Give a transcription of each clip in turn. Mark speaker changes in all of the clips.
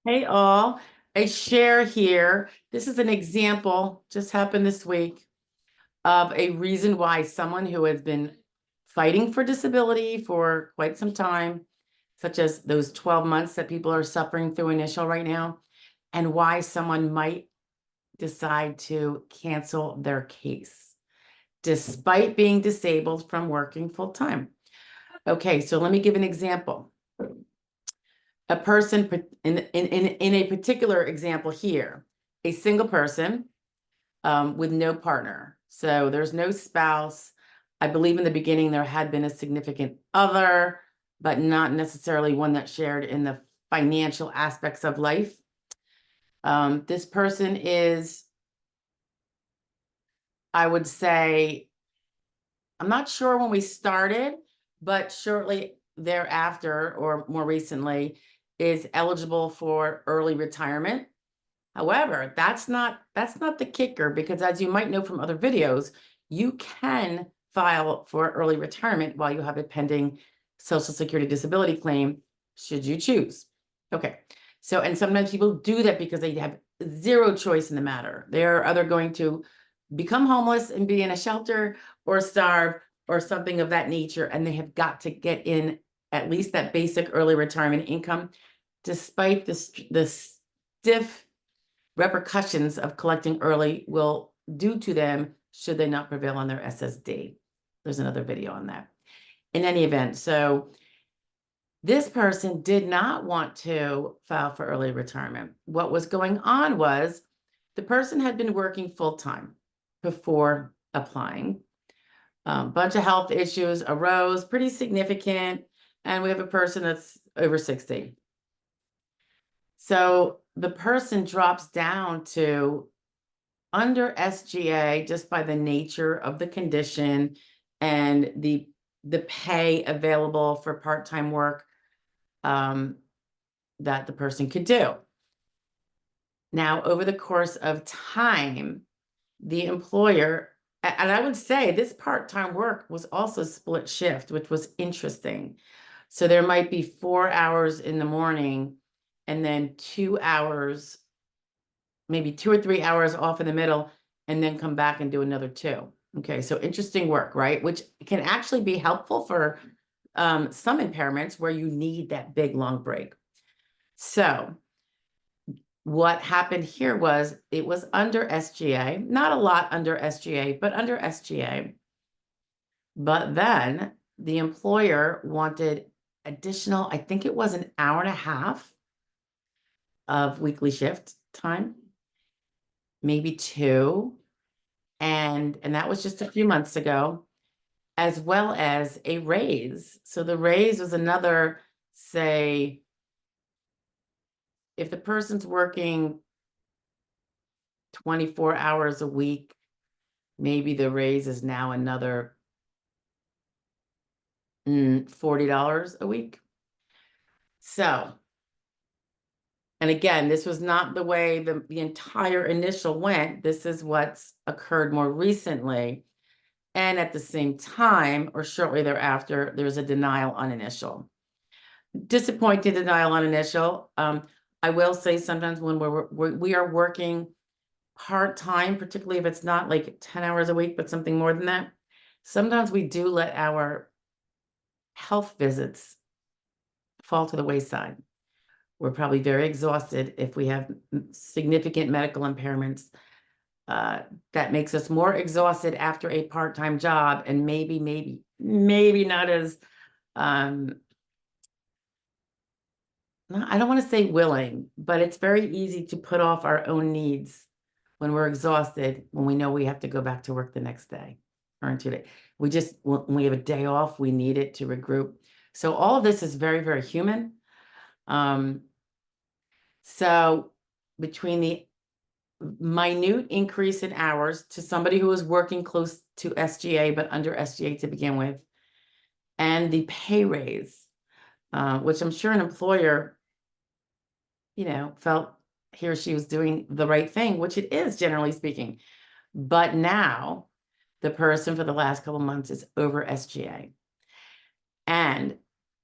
Speaker 1: Hey all, I share here. This is an example, just happened this week, of a reason why someone who has been fighting for disability for quite some time, such as those 12 months that people are suffering through initial right now, and why someone might decide to cancel their case, despite being disabled from working full time. Okay, so let me give an example. A person in a particular example here, a single person with no partner. So there's no spouse. I believe in the beginning there had been a significant other, but not necessarily one that shared in the financial aspects of life. This person is, I would say, I'm not sure when we started, but shortly thereafter or more recently is eligible for early retirement. However, that's not the kicker, because as you might know from other videos, you can file for early retirement while you have a pending Social Security disability claim, should you choose. Okay. So, and sometimes people do that because they have zero choice in the matter. They're either going to become homeless and be in a shelter or starve or something of that nature, and they have got to get in at least that basic early retirement income, despite the stiff repercussions of collecting early will do to them should they not prevail on their SSD. There's another video on that. In any event, so this person did not want to file for early retirement. What was going on was the person had been working full-time before applying. Bunch of health issues arose, pretty significant, and we have a person that's over 60. So the person drops down to under SGA just by the nature of the condition and the pay available for part-time work that the person could do. Now, over the course of time, the employer, and I would say this part-time work was also split shift, which was interesting. So there might be 4 hours in the morning and then 2 hours, maybe 2 or 3 hours off in the middle, and then come back and do another 2. Okay, so interesting work, right? Which can actually be helpful for some impairments where you need that big long break. So what happened here was it was under SGA, not a lot under SGA, but under SGA. But then the employer wanted additional, I think it was an hour and a half of weekly shift time, maybe 2. And that was just a few months ago, as well as a raise. So the raise was another, say, if the person's working 24 hours a week, maybe the raise is now another $40 a week. So, and again, this was not the way the entire initial went. This is what's occurred more recently. And at the same time, or shortly thereafter, there was a denial on initial. Disappointed denial on initial. I will say sometimes when we are working part-time, particularly if it's not like 10 hours a week, but something more than that, sometimes we do let our health visits fall to the wayside. We're probably very exhausted if we have significant medical impairments. That makes us more exhausted after a part-time job, and maybe not as I don't want to say willing, but it's very easy to put off our own needs when we're exhausted, when we know we have to go back to work the next day or in 2 days. When we have a day off, we need it to regroup. So all of this is very, very human. So between the minute increase in hours to somebody who was working close to SGA, but under SGA to begin with, and the pay raise, which I'm sure an employer, felt he or she was doing the right thing, which it is, generally speaking. But now the person for the last couple of months is over SGA. And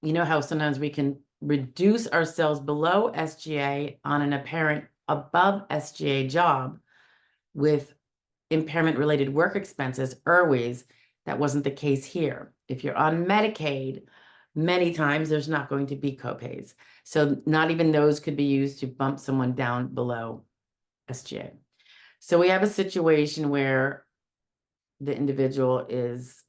Speaker 1: you know how sometimes we can reduce ourselves below SGA on an apparent above SGA job with impairment-related work expenses, IRWEs, that wasn't the case here. If you're on Medicaid, many times there's not going to be copays. So not even those could be used to bump someone down below SGA. So we have a situation where the individual is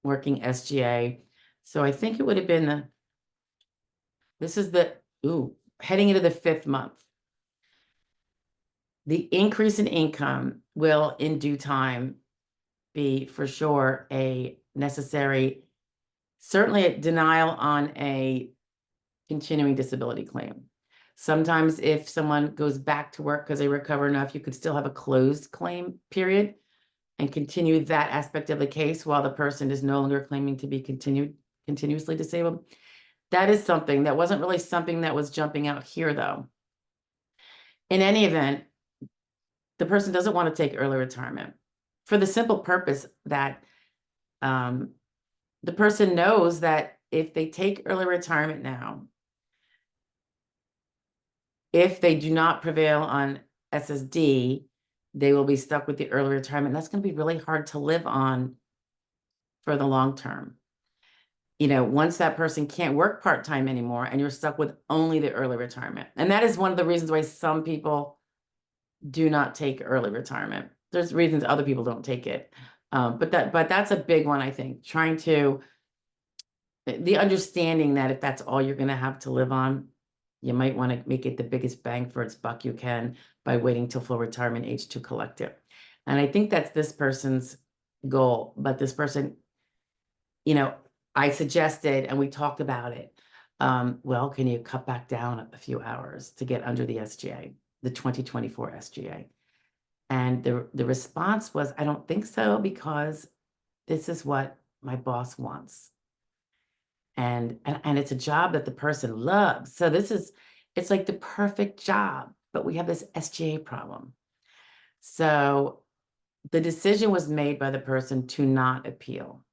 Speaker 1: working SGA. So I think it would have been this is heading into the 5th month. The increase in income will in due time be for sure a necessary, certainly a denial on a continuing disability claim. Sometimes if someone goes back to work because they recover enough, you could still have a closed claim period and continue that aspect of the case while the person is no longer claiming to be continuously disabled. That is something that wasn't really something that was jumping out here, though. In any event, the person doesn't want to take early retirement for the simple purpose that the person knows that if they take early retirement now, if they do not prevail on SSD, they will be stuck with the early retirement. That's going to be really hard to live on for the long term. You know, once that person can't work part-time anymore and you're stuck with only the early retirement. And that is one of the reasons why some people do not take early retirement. There's reasons other people don't take it. But that's a big one, I think, trying to, the understanding that if that's all you're going to have to live on, you might want to make it the biggest bang for its buck you can by waiting till full retirement age to collect it. And I think that's this person's goal. But this person, you know, I suggested, and we talked about it. Well, can you cut back down a few hours to get under the SGA, the 2024 SGA? And the response was, I don't think so, because this is what my boss wants. And it's a job that the person loves. So it's like the perfect job, but we have this SGA problem. So the decision was made by the person to not appeal.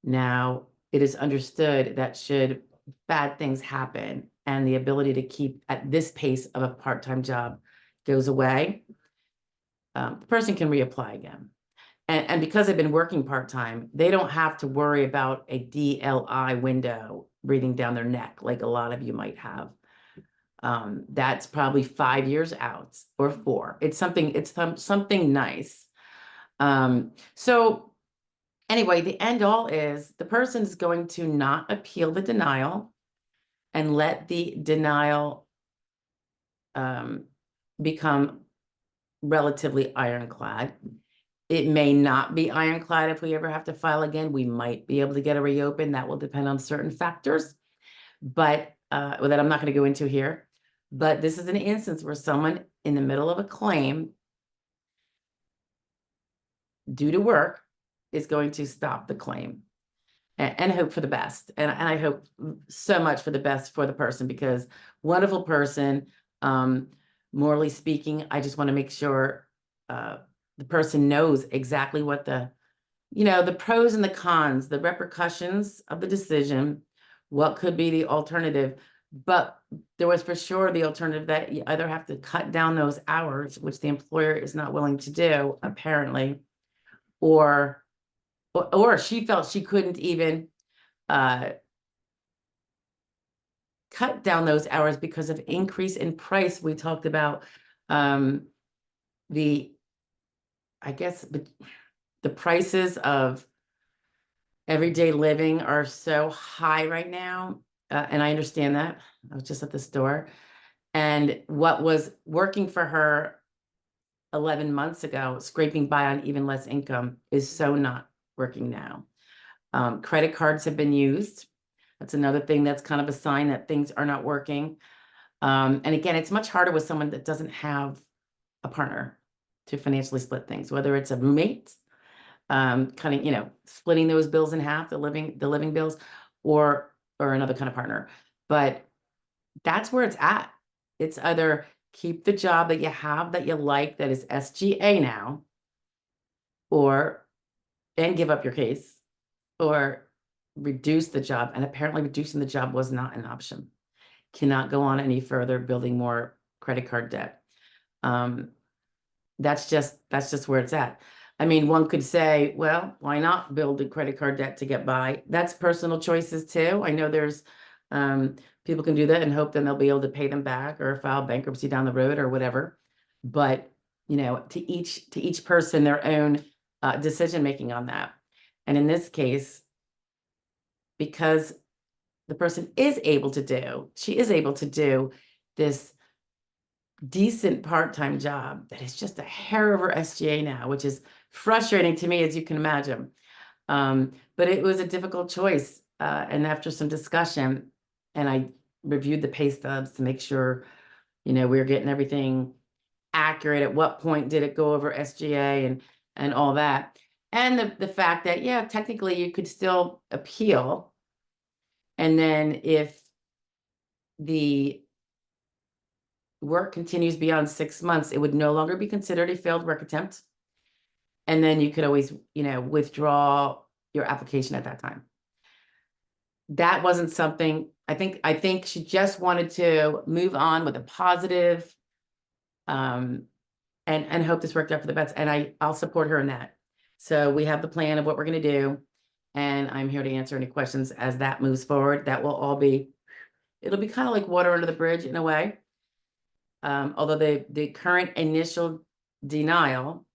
Speaker 1: Now, it is understood that should bad things happen and the ability to keep at this pace of a part-time job goes away, the person can reapply again. And because they've been working part-time, they don't have to worry about a DLI window breathing down their neck like a lot of you might have. That's probably 5 years out or 4. It's something nice. So anyway, the end all is the person is going to not appeal the denial and let the denial become relatively ironclad. It may not be ironclad if we ever have to file again. We might be able to get a reopen. That will depend on certain factors, but that I'm not going to go into here. But this is an instance where someone in the middle of a claim due to work is going to stop the claim and hope for the best. And I hope so much for the best for the person, because wonderful person, morally speaking. I just want to make sure the person knows exactly what the pros and the cons, the repercussions of the decision, what could be the alternative. But there was for sure the alternative that you either have to cut down those hours, which the employer is not willing to do, apparently, or she felt she couldn't even cut down those hours because of increase in price. We talked about the prices of everyday living are so high right now. And I understand that. I was just at the store. And what was working for her 11 months ago, scraping by on even less income, is so not working now. Credit cards have been used. That's another thing that's kind of a sign that things are not working. And again, it's much harder with someone that doesn't have a partner to financially split things, whether it's a roommate, splitting those bills in half, the living bills, or another kind of partner. But that's where it's at. It's either keep the job that you have that you like, that is SGA now, and give up your case, or reduce the job, and apparently reducing the job was not an option. Cannot go on any further building more credit card debt. That's just where it's at. I mean, one could say, well, why not build a credit card debt to get by? That's personal choices too. I know there's people can do that and hope then they'll be able to pay them back or file bankruptcy down the road or whatever. But you know, to each person their own decision making on that. And in this case, because the person she is able to do this decent part-time job that is just a hair over SGA now, which is frustrating to me, as you can imagine. But it was a difficult choice. And after some discussion, and I reviewed the pay stubs to make sure, you know, we were getting everything accurate. At what point did it go over SGA and all that? And the fact that, yeah, technically you could still appeal. And then if the work continues beyond 6 months, it would no longer be considered a failed work attempt. And then you could always, you know, withdraw your application at that time. That wasn't something, I think she just wanted to move on with a positive, and hope this worked out for the best. And I'll support her in that. So we have the plan of what we're going to do. And I'm here to answer any questions as that moves forward. That will all be, it'll be kind of like water under the bridge in a way. Although the current initial denial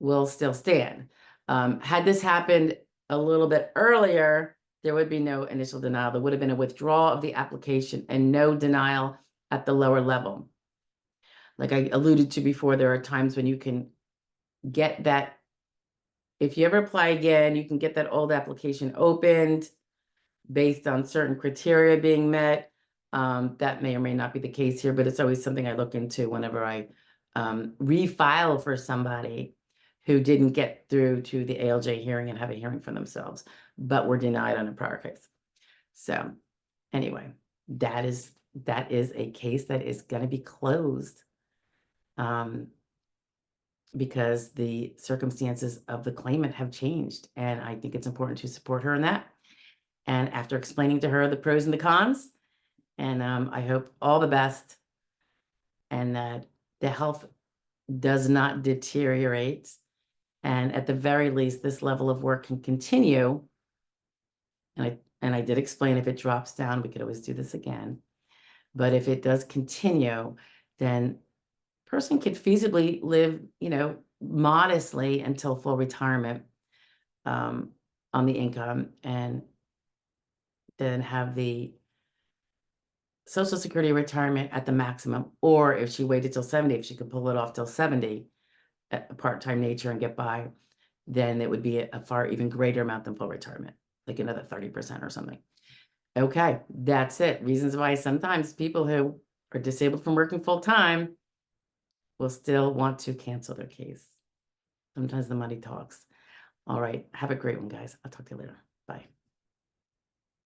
Speaker 1: will still stand. Had this happened a little bit earlier, there would be no initial denial. There would have been a withdrawal of the application and no denial at the lower level. Like I alluded to before, there are times when you can get that. If you ever apply again, you can get that old application opened based on certain criteria being met. That may or may not be the case here, but it's always something I look into whenever I refile for somebody who didn't get through to the ALJ hearing and have a hearing for themselves, but were denied on a prior case. So anyway, that is a case that is going to be closed, because the circumstances of the claimant have changed. And I think it's important to support her in that. And after explaining to her the pros and the cons, and I hope all the best and that the health does not deteriorate. And at the very least, this level of work can continue. And I did explain if it drops down, we could always do this again. But if it does continue, then person could feasibly live, you know, modestly until full retirement on the income, and then have the Social Security retirement at the maximum. Or if she waited till 70, if she could pull it off till 70 at a part-time nature and get by, then it would be a far even greater amount than full retirement, like another 30% or something. Okay, that's it. Reasons why sometimes people who are disabled from working full-time will still want to cancel their case. Sometimes the money talks. All right, have a great one, guys. I'll talk to you later. Bye.